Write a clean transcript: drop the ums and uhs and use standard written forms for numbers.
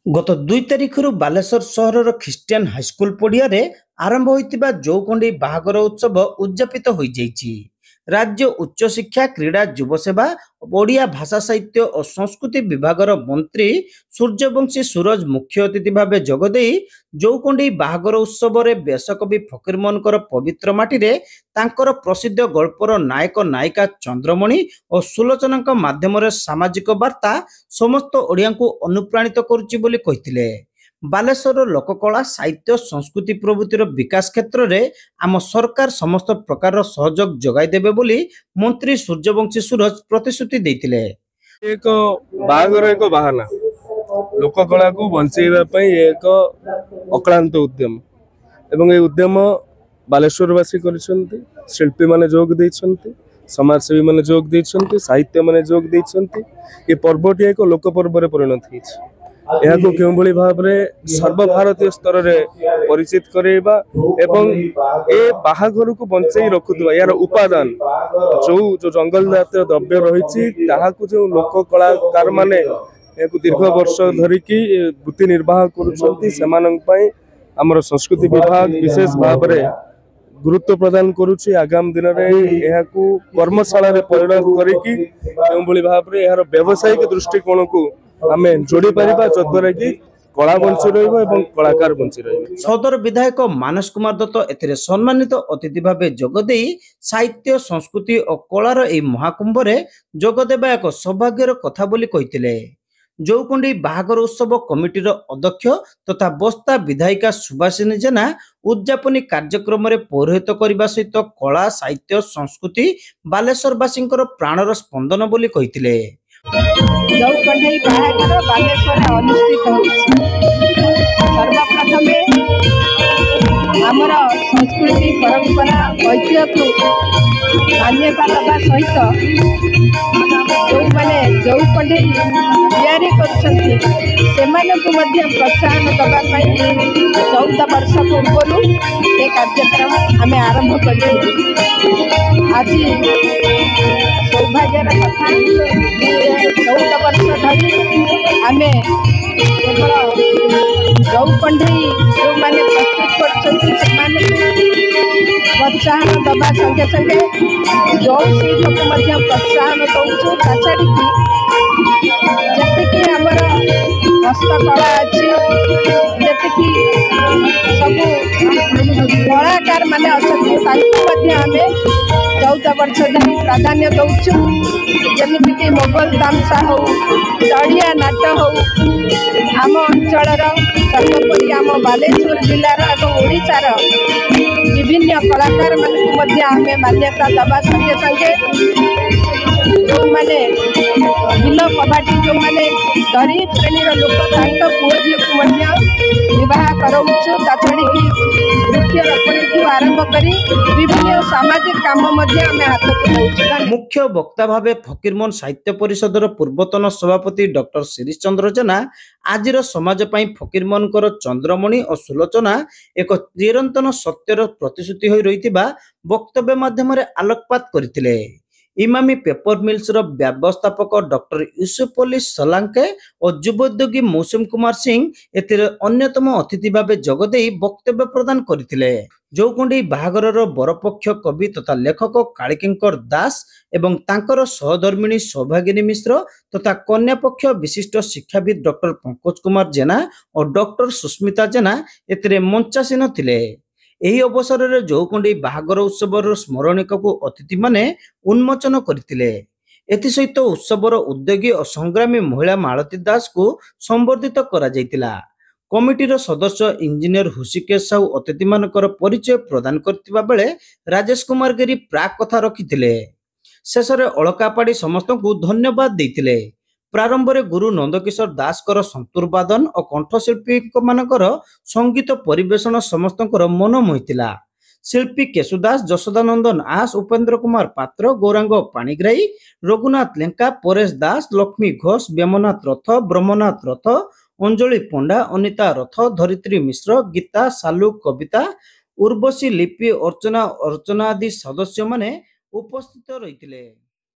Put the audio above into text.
गत 2 तारिखर बालेश्वर सहर Christian high school पड़िया आरंभ होइतिबा जौकंडी बाहागर उत्सव उद्यापित हो जाइछि। राज्य उच्च शिक्षा क्रीड़ा युव सेवा ओडिया भाषा साहित्य और संस्कृति विभागर मंत्री सूर्यवंशी सूरज मुख्य अतिथि भाव जोगदे जौकंडी बाहागर उत्सव रे व्यासकवि फकीरमोहनकर पवित्र माटी रे तांकर प्रसिद्ध गल्पर नायक नायिका चंद्रमणि और सुलोचना माध्यम सामाजिक वार्ता समस्त ओडिया को अनुप्राणित करुच्ची बोली कहिथिले। बालेश्वर लोककला साहित्य संस्कृति प्रभृतिर विकास क्षेत्र में आम सरकार समस्त प्रकार सहयोग जोगाई देबे बोली मंत्री सूर्यवंशी सूरज प्रतिश्रुति देथिले। एक बाहागर एक बाहाना लोककला को बंचेबा पई एक अक्लांत उद्यम एवं ए उद्यम बालेश्वरवासी करिसंती, शिल्पी माने जोग दैछंती, समाजसेवी माने जोग दैछंती, साहित्य माने जोग दैछंती। ए पर्वटी एक लोक पर्व रे परिणत हिछ। यहाँ को क्यों भली भाव में सर्वभारतीय स्तर में परिचित करेबा एवं ए बाहागर को बंचाई रखुवा यार उपादान जो जंगल जातीय द्रव्य रही जो लोक कलाकार माने दीर्घ वर्ष धरिकी वृत्ति निर्वाह कर आमर संस्कृति विभाग विशेष भाव में गुरुत्व प्रदान करुच्ची। आगामी दिन में कर्मशाला परिणत करी भाव में यार व्यावसायिक दृष्टिकोण को आमे जोड़ी परिबा जद्वारा कि कला बंची रहिबो एवं कलाकार बंची रहिबो। सदर विधायक मानस कुमार दत्त एथिरे सम्मानित अतिथि भावे जोगदे साहित्य संस्कृति और कलार ए महाकुंभ रे जोगदेबा एक सौभाग्यर कथा बोली कहिथिले। जौकंडी बाहागर उत्सव कमिटीर अध्यक्ष तथा बस्ता विधायिका सुभाषिनी जेना उद्यापनी कार्यक्रम रे पौरोहित करने सहित कला साहित्य संस्कृति बालेश्वरवासींकर प्राणर स्पंदन बोली कहिथिले। जौकंडी बाहागर बालेश्वर अनुष्ठित सर्वप्रथम आमर संस्कृति परंपरा ऐतिह्य को मान्यता दबा सहित जो मैंने जौकंडी तैयारी प्रोत्साहन दवाई 14 वर्ष पूर्व ये कार्यक्रम आम आरंभ कर आज सौभाग्यर कथा 14 वर्ष धरी आम केवल जौकंडी जो मैंने प्रस्तुत कर प्रोत्साहन दबा संगे संगे जो शिल्प को प्रोत्साहन दौचु छाड़ी जी आमर हस्तकला अच्छी जी सब कलाकार माने आम 14 वर्ष धरी प्राधान्य दौचु। जमीक मोगल तामसा हो तड़िया नाट हो आम अंचल सर्वोपरि आम बालेश्वर जिलार और ओडिशार विभिन्न कलाकार मानक आम मान्यता दबा संगे संगे जो मैंने बिल कबाटी जो मैंने गरीब श्रेणीर लोक पुओ झील को विवाह कराऊँ छाड़ी वृक्षरोपण आरंभ कर विभिन्न सामाजिक काम आम हाथ को। मुख्य वक्ता भावे फकीरमोहन साहित्य परिषदर पूर्वतन सभापति डॉक्टर शिरीष चंद्र जेना आजिर समाज पई फकीरमोहनकर चंद्रमणि और सुलोचना एक चिरंतन सत्यर प्रतिश्रुति होई रहितिबा वक्तव्य माध्यम आलोकपात करथिले। इमामी पेपर मिल्स व्यवस्थापक डॉक्टर यूसुफ अली सलांके और युवोद्योगी मौसम कुमार सिंह एथिरे अन्यतम अतिथि भावे जोगदे वक्तव्य प्रदान करथिले। जौकंडी बाहागर बरपक्ष कवि तथा लेखक कालिकिंकर दास एवं तांकर सहधर्मिणी सौभागिनी मिश्र तथा कन्या पक्ष विशिष्ट शिक्षाविद डॉक्टर पंकज कुमार जेना और डॉक्टर सुस्मिता जेना एथिरे मंचासीन थिले। एही अवसर में जौकंडी बाहागर उत्सव स्मरणिक को अतिथि माने उन्मोचन करथिले। एथिसहित उत्सवर उद्योगी और संग्रामी महिला मालती दास को संबर्धित करा जायतिला। कमिटीर सदस्य इंजीनियर हुसिकेश साहू अतिथि मानकर परिचय प्रदान करथिबा बेले राजेश कुमार गिरी प्राक कथा रखिथिले। शेषरे अलका पाड़ी समस्त को धन्यवाद देथिले। प्रारंभ में गुरु नंदकिशोर दास संतूर वादन और कंठशिल्पी मानकर संगीत परिवेषण समस्त मन मोहिला। शिल्पी केशुदास जशोदानंदन आस उपेन्द्र कुमार पात्र गौरांग पाणिग्राही रघुनाथ लेंका परेश दास लक्ष्मी घोष व्योमनाथ रथ ब्रह्मनाथ रथ अंजलि पंडा अनिता रथ धरित्री मिश्र गीता सालू कविता उर्वशी लिपि अर्चना आदि सदस्य माने उपस्थित रहिथिले।